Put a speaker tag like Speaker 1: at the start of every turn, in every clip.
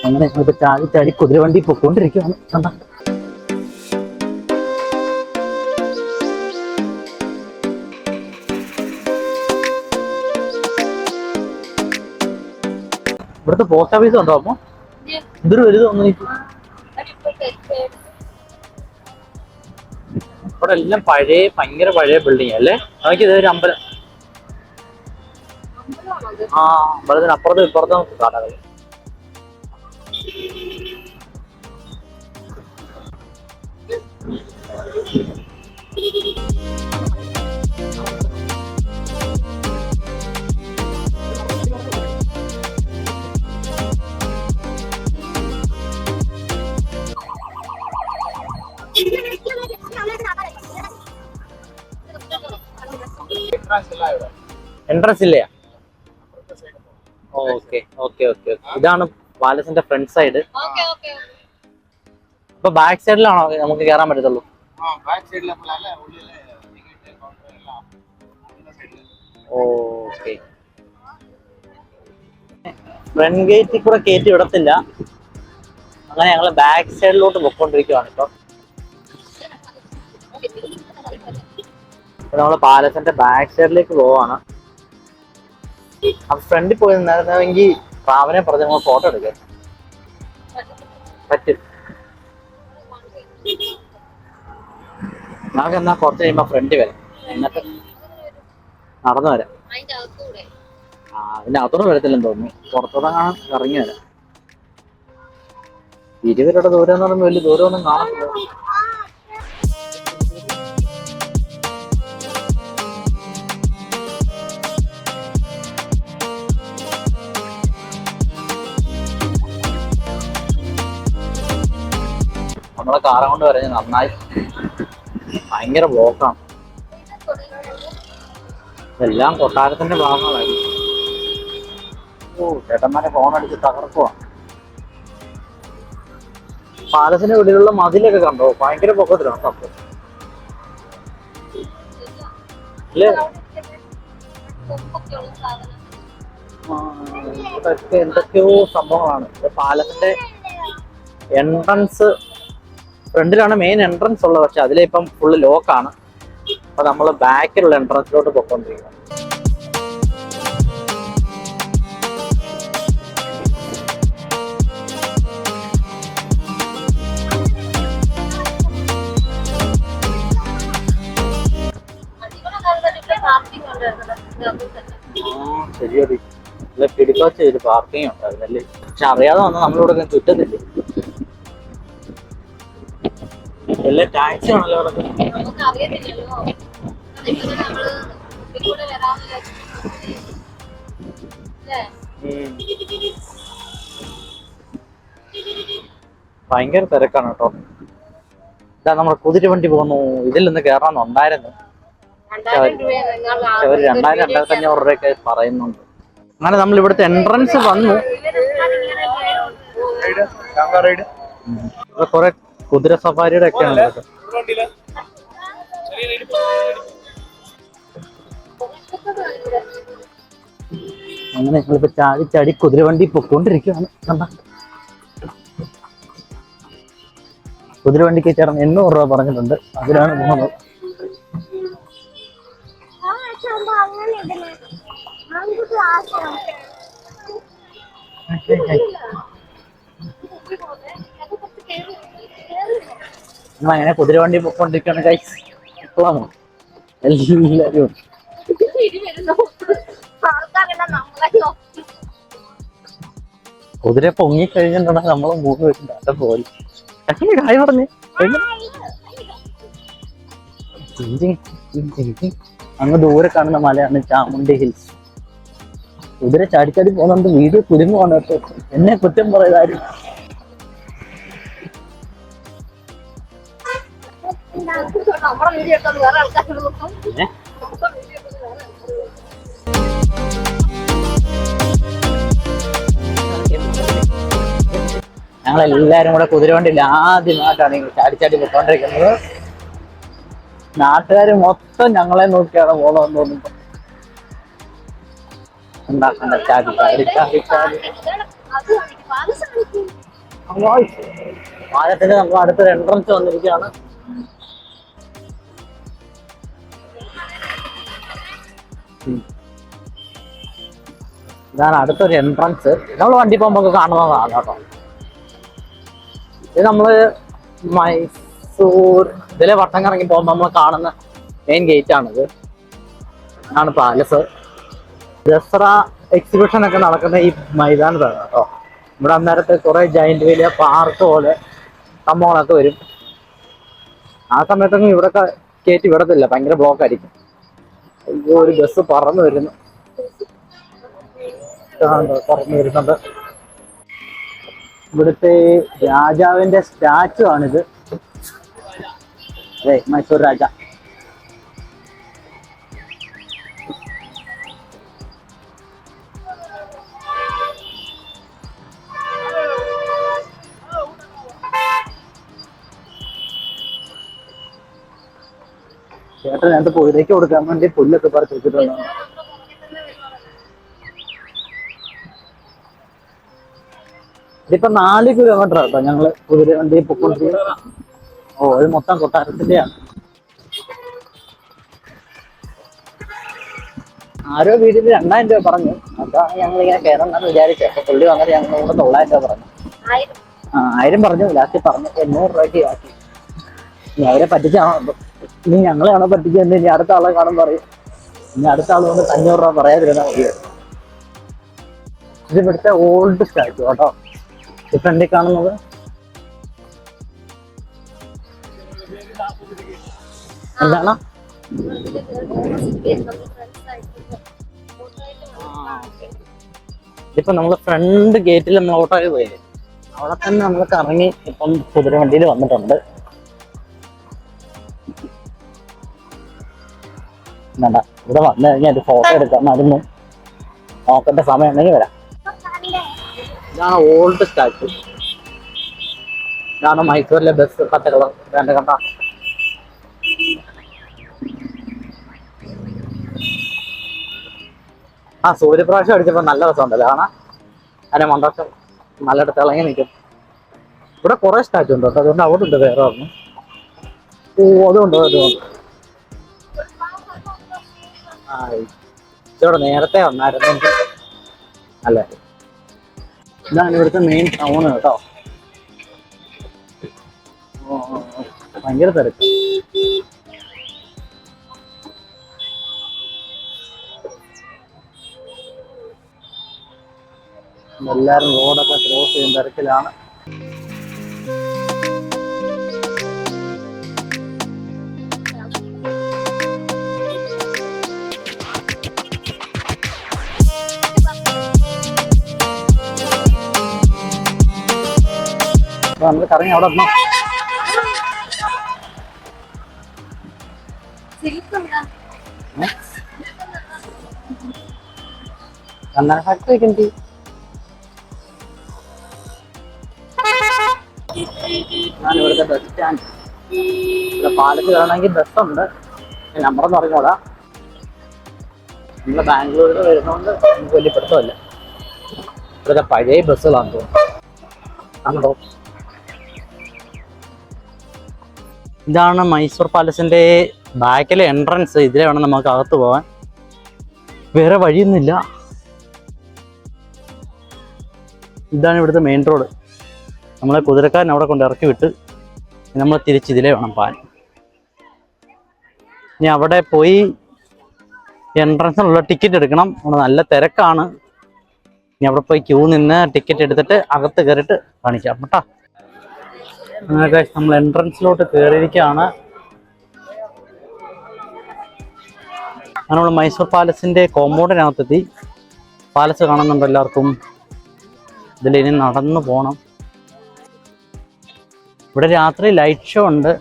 Speaker 1: അങ്ങനെ ഞങ്ങളിപ്പോ ചാടി ചാടി കുതിരവണ്ടി പൊക്കോണ്ടിരിക്കുകയാണ്. കണ്ടാ ഇവിടുത്തെ പോസ്റ്റ് ഓഫീസ് ഉണ്ടോ? അപ്പൊ ഇതൊരു വലുതൊന്നും ഇവിടെ എല്ലാം പഴയ ഭയങ്കര പഴയ ബിൽഡിംഗ് അല്ലേ? നമുക്ക് ഇതൊരു അമ്പലം. ആ അമ്പലത്തിന് അപ്പുറത്തും ഇപ്പുറത്തും കടകൾ. എൻട്രൻസ് ഇല്ലയാ? Okay okay okay. ഇതാണ് പാലസിന്റെ ഫ്രണ്ട് സൈഡ്. അപ്പൊ ബാക്ക് സൈഡിലാണോ നമുക്ക് കയറാൻ പറ്റത്തുള്ളൂ? ഓക്കെ. ഫ്രണ്ട് ഗേറ്റിൽ കൂടെ കയറ്റി വിടത്തില്ല. അങ്ങനെ ഞങ്ങള് ബാക്ക് സൈഡിലോട്ട് പൊക്കോണ്ടിരിക്കുവാണ് ഇപ്പൊ. നമ്മള് പാലസിന്റെ ബാക്ക് സൈഡിലേക്ക് പോവാണ്. അപ്പൊ ഫ്രണ്ടിൽ പോയി നിന്നായിരുന്നെങ്കിൽ റാവനെ പറഞ്ഞ് നമ്മൾ ഫോട്ടോ എടുക്കാം. പറ്റും. നമുക്ക് എന്നാ കുറച്ച് കഴിയുമ്പോ ഫ്രണ്ടിൽ വരാം, എന്നിട്ട് നടന്നു വരാം. അതിന്റെ അകത്തോടെ വരത്തില്ലെന്ന് തോന്നുന്നു, പുറത്തോടെ ഇറങ്ങി വരാം. 20 രൂപയുടെ ദൂരം എന്ന് പറയുമ്പോൾ വലിയ ദൂരമൊന്നും കാണത്തില്ല. നമ്മളെ കാറ് കൊണ്ട് വരഞ്ഞ് നന്നായി. ഭയങ്കര ബ്ലോക്കാണ്. എല്ലാം കൊട്ടാരത്തിന്റെ ഭാഗങ്ങളായിരുന്നു. ചേട്ടന്മാരെ ഫോൺ അടിച്ച് തകർക്കുവാ. പാലസിന്റെ ഉള്ളിലുള്ള മതിലൊക്കെ കണ്ടോ? ഭയങ്കര പൊക്കത്തിലാണ് തപ്പ് അല്ലേ? ഇതൊക്കെ എന്തൊക്കെയോ സംഭവങ്ങളാണ്. പാലസിന്റെ എൻട്രൻസ് ഫ്രണ്ടിലാണ് മെയിൻ എൻട്രൻസ് ഉള്ളത്, പക്ഷെ അതിലിപ്പം ഫുള്ള് ലോക്കാണ്. അപ്പൊ നമ്മള് ബാക്കിലുള്ള എൻട്രൻസിലോട്ട് പൊക്കോണ്ടിരിക്കണം. ശരിയടി, അല്ല പിടിക്കാച്ച ഒരു പാർക്കിംഗ് ഉണ്ടായിരുന്നല്ലേ? പക്ഷെ അറിയാതെ വന്നാൽ നമ്മളിവിടെ ചുറ്റത്തില്ലേ? എല്ലാ ടാക്സി ആണല്ലോ അവിടെ. ഭയങ്കര തിരക്കാണ് കേട്ടോ. ഇതാ നമ്മൾ കുതിരവണ്ടി പോകുന്നു. ഇതിൽ നിന്ന് കയറാന്നുണ്ടായിരുന്നു, ഒരു 2000-2500 രൂപയൊക്കെ പറയുന്നുണ്ട്. അങ്ങനെ നമ്മൾ ഇവിടുത്തെ എൻട്രൻസ് വന്നു. കുറെ കുതിര സഫാരിയുടെ ഒക്കെയാണ്. അങ്ങനെ ഞങ്ങളിപ്പോ ചാടി ചാടി കുതിരവണ്ടി പൊക്കോണ്ടിരിക്കുകയാണ്. കണ്ട കുതിരവണ്ടിക്ക് ചേർന്ന് 800 രൂപ പറഞ്ഞിട്ടുണ്ട്. അതിലാണ് പോകുന്നത്. അങ്ങനെ കുതിരവണ്ടി പൊക്കോണ്ടിരിക്കുകയാണ് ഗൈസ്. എല്ലാരും കുതിര പൊങ്ങിക്കഴിഞ്ഞിട്ടുണ്ടെങ്കിൽ നമ്മള് 3 പേരും പോയി. കായ് പറഞ്ഞേ. അങ്ങ് ദൂരെ കാണുന്ന മലയാണ് ചാമുണ്ഡി ഹിൽസ്. കുതിര ചാടിച്ചാടി പോകുന്നുണ്ട്. വീഡിയോ കുരുങ്ങുവാണ് കേട്ടോ. എന്നെ കുറ്റം പറയതാരും. ഞങ്ങളെല്ലാരും കൂടെ കുതിരവണ്ടിയിൽ ആദ്യമായിട്ടാണ് ചാടിച്ചാടി പൊക്കോണ്ടിരിക്കുന്നത്. നാട്ടുകാർ മൊത്തം ഞങ്ങളെ നോക്കിയാണ് പോകണമെന്ന് തോന്നുന്നു. ഉണ്ടാക്കണ്ട ചാടി ചാടി ചാടി ചാടി. പാലത്തിന്റെ നമ്മൾ അടുത്തൊരു എൻട്രൻസ് വന്നിരിക്കുകയാണ്. ഇതാണ് അടുത്തൊരു എൻട്രൻസ്. നമ്മൾ വണ്ടി പോകുമ്പോൾ കാണുന്നതാണ് കേട്ടോ. ഇത് നമ്മള് മൈസൂർ ഇതിലെ വട്ടം കറങ്ങി പോകുമ്പോൾ നമ്മൾ കാണുന്ന മെയിൻ ഗേറ്റ് ആണിത്. ഇതാണ് പാലസ്. ദസറ എക്സിബിഷൻ ഒക്കെ നടക്കുന്ന ഈ മൈതാനത്താണ് കേട്ടോ. ഇവിടെ അന്നേരത്തെ കുറെ ജൈന്റ് വലിയ പാർക്ക് പോലെ സംഭവങ്ങളൊക്കെ വരും. ആ സമയത്തൊന്നും ഇവിടെ കയറ്റി വിടത്തില്ല, ഭയങ്കര ബ്ലോക്ക് ആയിരിക്കും. അയ്യോ, ഒരു ബസ് പറന്നു വരുന്നു. പറന്നു വരുന്നുണ്ട്. ഇവിടുത്തെ രാജാവിന്റെ സ്റ്റാച്ചു ആണിത്. അതെ, മൈസൂർ രാജ. ചേട്ടൻ നേരത്തെ പുതിലേക്ക് കൊടുക്കാൻ വേണ്ടി പുല്ലൊക്കെ പറിച്ച് വെച്ചിട്ടുണ്ട്. ഇതിപ്പോ 4 കിലോമീറ്റർ കേട്ടോ ഞങ്ങള് കുതിര വണ്ടി പൊക്കൊണ്ടിരിക്കുന്നത്. ഓ, ഇത് മൊത്തം കൊട്ടാരത്തിന്റെയാണ്. ആരോ വീട്ടിൽ 2000 രൂപ പറഞ്ഞു. അതാണ് ഞങ്ങളിങ്ങനെ കയറണമെന്ന് വിചാരിച്ചത്. അപ്പൊ പുള്ളി വന്നിട്ട് ഞങ്ങൾ കൂടെ 900 രൂപ പറഞ്ഞു. 1000 പറഞ്ഞു. ലാസ്റ്റ് പറഞ്ഞു 800 രൂപയ്ക്ക് ആക്കി. ഇനി അവരെ പറ്റിച്ചാണോ, ഇനി ഞങ്ങളെയാണോ പറ്റിച്ചെന്ന് ഇനി അടുത്ത ആളെ കാണും പറയും. ഇനി അടുത്ത ആൾ കൊണ്ട് 500 രൂപ പറയാതിരുന്നാൽ മതിയായിരുന്നു. ഇത് ഇവിടുത്തെ ഓൾഡ് സ്റ്റാച്ചു കേട്ടോ. ഈ ഫ്രണ്ടിൽ കാണുന്നത് എന്താണ്? ഇതിപ്പോ നമ്മള് ഫ്രണ്ട് ഗേറ്റിൽ നമ്മൾ ഓട്ടോയിൽ പോയി, അവിടെ തന്നെ നമ്മൾ കറങ്ങി ഇപ്പം കുതിര വണ്ടിയിൽ വന്നിട്ടുണ്ട്. വേണ്ട, ഇവിടെ വന്നു കഴിഞ്ഞാൽ ഒരു ഫോട്ടോ എടുക്കാം. അതൊന്നും നോക്കേണ്ട സമയം ഉണ്ടെങ്കിൽ വരാം. ഇതാണ് ഓൾഡ് സ്റ്റാച്ചു. ഇതാണ് മൈസൂരിലെ ബസ് കഥകൾ. വേണ്ട കണ്ട. സൂര്യപ്രകാശം അടിച്ചപ്പോ നല്ല രസമുണ്ടല്ലോ കാണാൻ. അതിനെ മണ്ടക്കം നല്ലയിടത്ത് ഇളങ്ങി നിൽക്കും. ഇവിടെ കുറെ സ്റ്റാച്ചു ഉണ്ട് കേട്ടോ. അതുകൊണ്ട് അവിടെ ഉണ്ട് വേറെ ഒന്ന്. ഓ, അതുകൊണ്ട് ഇവിടെ നേരത്തെ വന്നായിരുന്നു അല്ലേ. ഇതാണ് ഇവിടുത്തെ മെയിൻ ടൗൺ കേട്ടോ. ഭയങ്കര തിരക്ക്. എല്ലാരും റോഡൊക്കെ ക്രോസ് ചെയ്യും തിരക്കിലാണ്. നമ്മൾ കറങ്ങി അവിടെ എത്തണം. ചന്ദന ഫാക്ടറി ഒക്കെ ഉണ്ട്. ഞാൻ ഇവിടുത്തെ ബസ് സ്റ്റാൻഡ്. ഇവിടെ പാലത്ത് കയറണമെങ്കിൽ ബസ്സുണ്ട്, നമ്പറൊന്നും അറിഞ്ഞൂടാ. നമ്മള് ബാംഗ്ലൂരിൽ വരുന്നതുകൊണ്ട് നമുക്ക് വലിയ പിടുത്തമല്ല. ഇവിടുത്തെ പഴയ ബസ്സുകളാണ് തോന്നുന്നു. ഇതാണ് മൈസൂർ പാലസിന്റെ ബാക്കിലെ എൻട്രൻസ്. ഇതിലെ വേണം നമുക്ക് അകത്ത് പോകാൻ, വേറെ വഴിയൊന്നുമില്ല. ഇതാണ് ഇവിടുത്തെ മെയിൻ റോഡ്. നമ്മളെ കുതിരക്കാരൻ അവിടെ കൊണ്ട് ഇറക്കി വിട്ട് നമ്മൾ തിരിച്ച് ഇതിലേ വേണം പോകാൻ. ഇനി അവിടെ പോയി എൻട്രൻസിനുള്ള ടിക്കറ്റ് എടുക്കണം. അവിടെ നല്ല തിരക്കാണ്. ഇനി അവിടെ പോയി ക്യൂ നിന്ന് ടിക്കറ്റ് എടുത്തിട്ട് അകത്ത് കയറിയിട്ട് കാണിക്കാം കേട്ടോ. അങ്ങനെ നമ്മൾ എൻട്രൻസിലോട്ട് കയറിയിരിക്കുകയാണ്. അങ്ങനെ നമ്മൾ മൈസൂർ പാലസിന്റെ കോമ്പൗണ്ടിനകത്തെത്തി. പാലസ് കാണുന്നുണ്ട് എല്ലാവർക്കും. ഇതിലിനി നടന്നു പോകണം. ഇവിടെ രാത്രി ലൈറ്റ് ഷോ ഉണ്ട്.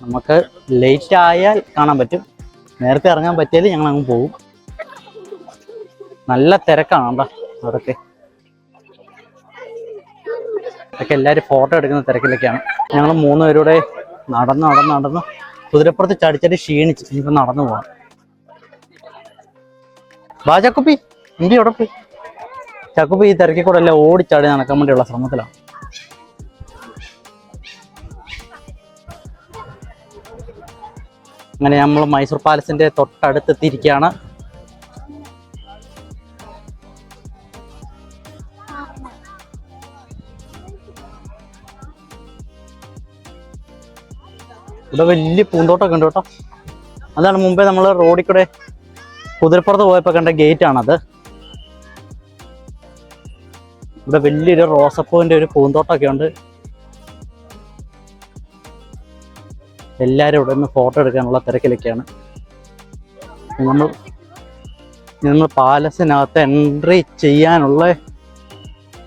Speaker 1: നമുക്ക് ലേറ്റ് ആയാൽ കാണാൻ പറ്റും. നേരത്തെ ഇറങ്ങാൻ പറ്റിയാൽ ഞങ്ങൾ അങ്ങ് പോകും. നല്ല തിരക്കാണ് കേട്ടോ അവിടെയൊക്കെ. ഇതൊക്കെ എല്ലാവരും ഫോട്ടോ എടുക്കുന്ന തിരക്കിലൊക്കെയാണ്. ഞങ്ങൾ 3 പേരൂടെ നടന്ന് കുതിരപ്പുറത്ത് ചടിച്ചടി ക്ഷീണിച്ച് ഇനിയിപ്പോൾ നടന്നു പോകാം. വാ ചക്കുപ്പി, ഇന്ത്യ അവിടെ പോയി. ചക്കുപ്പി ഈ തിരക്കിൽ കൂടെ എല്ലാം ഓടിച്ചാടി നടക്കാൻ വേണ്ടിയുള്ള ശ്രമത്തിലാണ്. അങ്ങനെ നമ്മൾ മൈസൂർ പാലസിന്റെ തൊട്ടടുത്തെത്തിയിരിക്കുകയാണ്. ഇവിടെ വലിയ പൂന്തോട്ടമൊക്കെ ഉണ്ട് കേട്ടോ. അതാണ് മുമ്പേ നമ്മൾ റോഡിൽ കൂടെ കുതിരപ്പുറത്ത് പോയപ്പോൾ കണ്ട ഗേറ്റ് ആണത്. ഇവിടെ വലിയൊരു റോസപ്പൂവിന്റെ ഒരു പൂന്തോട്ടമൊക്കെ ഉണ്ട്. എല്ലാവരും ഇവിടെ നിന്ന് ഫോട്ടോ എടുക്കാനുള്ള തിരക്കിലൊക്കെയാണ്. നമ്മൾ പാലസിനകത്ത് എൻട്രി ചെയ്യാനുള്ള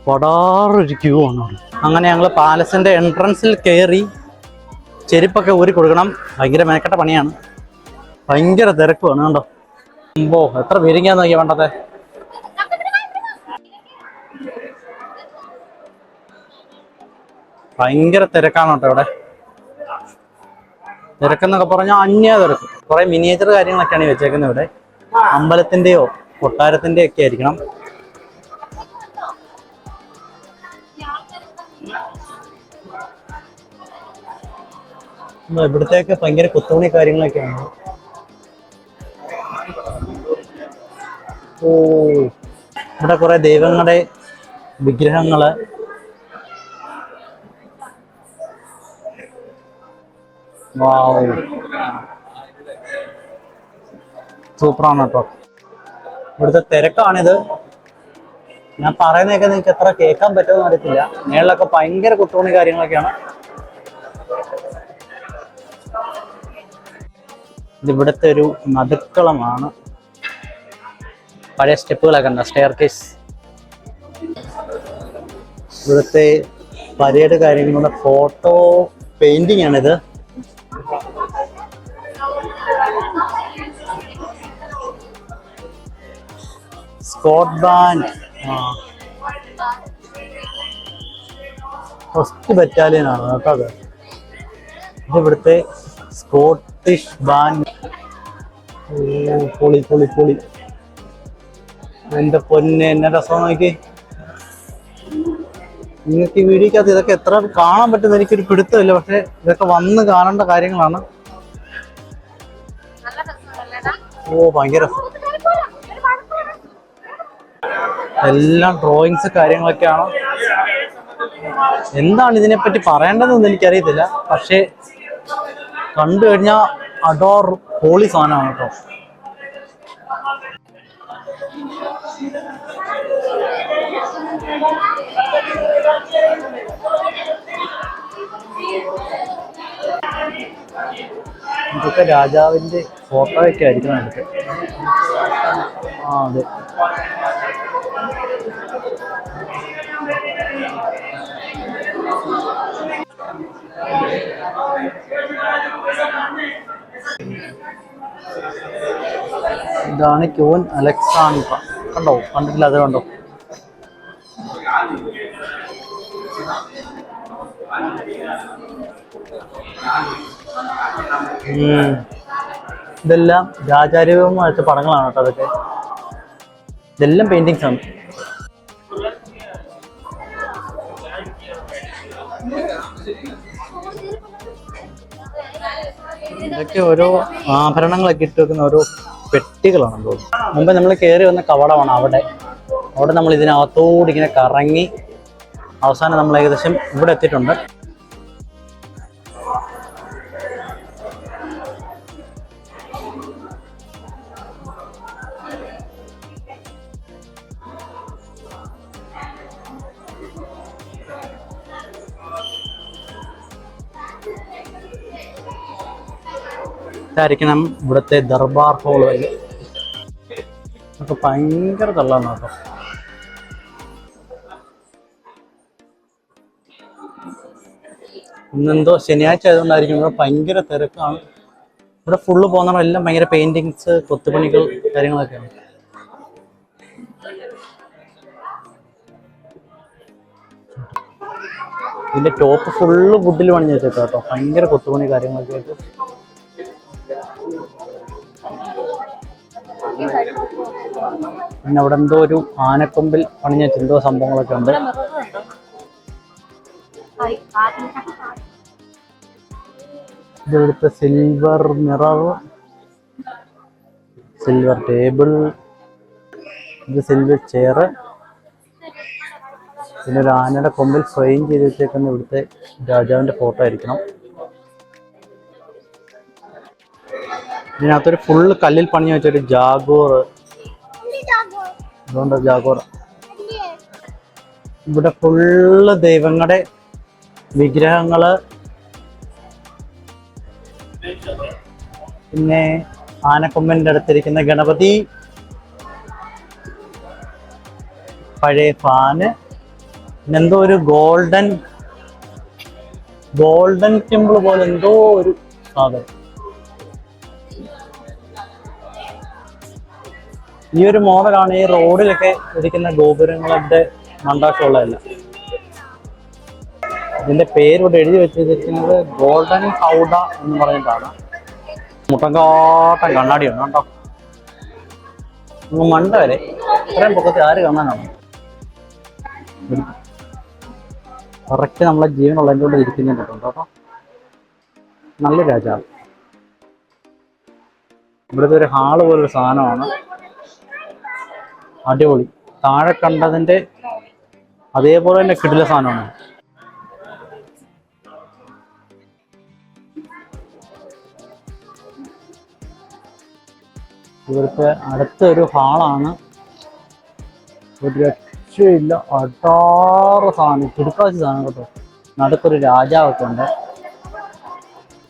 Speaker 1: പടാറൊരു ക്യൂ ആണ് അവിടെ. അങ്ങനെ ഞങ്ങൾ പാലസിന്റെ എൻട്രൻസിൽ കയറി ചെരുപ്പൊക്കെ ഊരി കൊടുക്കണം. ഭയങ്കര മെനക്കെട്ട പണിയാണ്, ഭയങ്കര തിരക്കുമാണ് കണ്ടോ. എത്ര പേരിങ്ങാന്ന് നോക്കിയാ വേണ്ടത്. ഭയങ്കര തിരക്കാണ് കേട്ടോ ഇവിടെ. തിരക്കെന്നൊക്കെ പറഞ്ഞാൽ അന്യ തിരക്ക്. കുറെ മിനിയേച്ചർ കാര്യങ്ങളൊക്കെയാണ് വെച്ചേക്കുന്നത് ഇവിടെ. അമ്പലത്തിന്റെയോ കൊട്ടാരത്തിന്റെയോ ഒക്കെ ആയിരിക്കണം. ഇവിടത്തേക്ക് ഭയങ്കര കൊത്തുപണി കാര്യങ്ങളൊക്കെയാണ്. ഓ, ഇവിടെ കുറെ ദൈവങ്ങളുടെ വിഗ്രഹങ്ങള്. സൂപ്പറാണ് കേട്ടോ. ഇവിടുത്തെ തിരക്കാണിത്. ഞാൻ പറയുന്നതൊക്കെ നിങ്ങൾക്ക് എത്ര കേൾക്കാൻ പറ്റുമെന്ന് അറിയത്തില്ല. മേളിലൊക്കെ ഭയങ്കര കുത്തുപണി കാര്യങ്ങളൊക്കെയാണ്. ഇതിവിടുത്തെ ഒരു നടുക്കളമാണ്. പഴയ സ്റ്റെപ്പുകളൊക്കെ ഉണ്ട്, സ്റ്റെയർ കേസ്. ഇവിടുത്തെ പരേഡ് കാര്യങ്ങളുടെ ഫോട്ടോ പെയിന്റിംഗ് ആണിത്. സ്കോട്ട് ബാൻഡ്, ഫസ്റ്റ് ബറ്റാലിയൻ ആണ് കേട്ടോ അത്. ഇതിവിടുത്തെ സ്കോട്ടിഷ് ബാൻഡ്. പൊളി പൊളി പൊളി. എന്റെ പൊന്നെ, എന്നെ രസം നോക്കി. നിങ്ങൾക്ക് ഈ വീഡിയോക്കകത്ത് ഇതൊക്കെ എത്ര കാണാൻ പറ്റുന്ന എനിക്കൊരു പിടുത്തമില്ല. പക്ഷെ ഇതൊക്കെ വന്ന് കാണേണ്ട കാര്യങ്ങളാണ്. ഓ, ഭയങ്കര എല്ലാം ഡ്രോയിങ്സ് കാര്യങ്ങളൊക്കെയാണ്. എന്താണ് ഇതിനെപ്പറ്റി പറയേണ്ടതെന്ന് എനിക്കറിയത്തില്ല. പക്ഷെ കണ്ടു കഴിഞ്ഞാൽ അഡോർ ഹോളി സാധനമാണ് കേട്ടോ. ഇതൊക്കെ രാജാവിന്റെ ഫോട്ടോ ഒക്കെ ആയിരിക്കണം ഇതൊക്കെ. അതെ. ഇതാണ് ക്യൂൻ അലക്സാണ്ട്ര. കണ്ടോ? കണ്ടിട്ടില്ല? അത് കണ്ടോ? ഇതെല്ലാം രാജാര്യമായിട്ട് പടങ്ങളാണ് കേട്ടോ. അതൊക്കെ ഇതെല്ലാം പെയിന്റിങ്സ് ആണ്. ഇതൊക്കെ ഓരോ ആഭരണങ്ങളൊക്കെ ഇട്ട് വെക്കുന്ന ഓരോ പെട്ടികളാണ് തോന്നുന്നു. മുമ്പ് നമ്മൾ കയറി വന്ന കവാടമാണ് അവിടെ നമ്മൾ ഇതിനകത്തോട് ഇങ്ങനെ കറങ്ങി അവസാനം നമ്മൾ ഏകദേശം ഇവിടെ എത്തിയിട്ടുണ്ട്. ഇതായിരിക്കണം ഇവിടുത്തെ ദർബാർ ഹോള്. അതൊക്കെ ഭയങ്കര തള്ളാണ് കേട്ടോ. ഇന്നെന്തോ ശനിയാഴ്ച ആയതുകൊണ്ടായിരിക്കും ഇവിടെ ഭയങ്കര തിരക്കാണ്. ഇവിടെ ഫുള്ള് പോകുന്നതെല്ലാം ഭയങ്കര പെയിന്റിങ്സ്, കൊത്തുപണികൾ കാര്യങ്ങളൊക്കെയാണ്. ഇതിന്റെ ടോപ്പ് ഫുള്ള് വുഡിൽ പണിഞ്ഞ് വെച്ചേക്കാം കേട്ടോ. ഭയങ്കര കൊത്തുപണി കാര്യങ്ങളൊക്കെ ആയിട്ട്. പിന്നെ അവിടെ എന്തോ ഒരു ആനക്കൊമ്പിൽ പണിഞ്ഞ എന്തോ സംഭവങ്ങളൊക്കെ ഉണ്ട്. ഇവിടുത്തെ സിൽവർ മിറർ, സിൽവർ ടേബിൾ, ഇത് സിൽവർ ചെയർ, പിന്നെ ഒരു ആനയുടെ കൊമ്പിൽ ഫ്രെയിം ചെയ്ത് വെച്ചേക്കുന്ന ഇവിടുത്തെ രാജാവിൻ്റെ ഫോട്ടോ ആയിരിക്കണം. ഇതിനകത്തൊരു ഫുള്ള് കല്ലിൽ പണിഞ്ഞു വെച്ചൊരു ജാഗോർ, അതുകൊണ്ട് ജാഗോർ. ഇവിടെ ഫുള്ള് ദൈവങ്ങളുടെ വിഗ്രഹങ്ങള്, പിന്നെ ആനക്കൊമ്പൻ്റെ അടുത്തിരിക്കുന്ന ഗണപതി, പഴയ ഫാന്, പിന്നെന്തോ ഒരു ഗോൾഡൻ ടെമ്പിൾ പോലെ എന്തോ ഒരു സാധനം. ഈ ഒരു മോഡലാണ് ഈ റോഡിലൊക്കെ ഇരിക്കുന്ന ഗോപുരങ്ങളുടെ മണ്ടാശമുള്ളതല്ല. ഇതിന്റെ പേരിവിടെ എഴുതി വെച്ചിരിക്കുന്നത് ഗോൾഡൻ ഹൗഡ എന്ന് പറഞ്ഞിട്ടാണ്. മുട്ടങ്കാട്ടം കണ്ണാടിയുണ്ട് കേട്ടോ. മണ്ട വരെ ഇത്രയും പൊക്കത്തിൽ ആര് കാണാനാണ്? കറക്റ്റ് നമ്മളെ ജീവനുള്ളതിൻ്റെ കൂടെ ഇരിക്കുന്നുണ്ട് കേട്ടോ. നല്ല രാജാവ്. ഇവിടുത്തെ ഒരു ഹാള് പോലൊരു സാധനമാണ്. അടിപൊളി. താഴെ കണ്ടതിൻ്റെ അതേപോലെ തന്നെ കിടില സാധനമാണ്. ഇവിടുത്തെ അടുത്തൊരു ഹാളാണ്. ഒരു രക്ഷയില്ല, അടാറ് സാധനം, കിടക്കാച്ച സാധനം കേട്ടോ. നടുക്കൊരു രാജാവൊക്കെ ഉണ്ട്.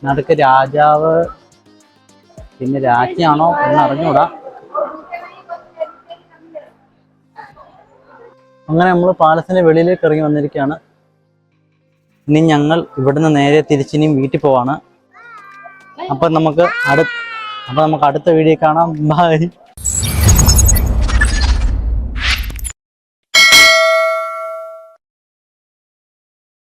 Speaker 1: നടുക്ക് രാജാവ്, പിന്നെ രാജ്ഞിയാണോ എന്ന് അറിഞ്ഞൂടാ. അങ്ങനെ നമ്മൾ പാലസിന്റെ വെളിയിലേക്ക് ഇറങ്ങി വന്നിരിക്കുകയാണ്. ഇനി ഞങ്ങൾ ഇവിടുന്ന് നേരെ തിരിച്ചിനിയും വീട്ടിൽ പോവാണ്. അപ്പം നമുക്ക് അടുത്ത വീഡിയോ കാണാം. ബൈ.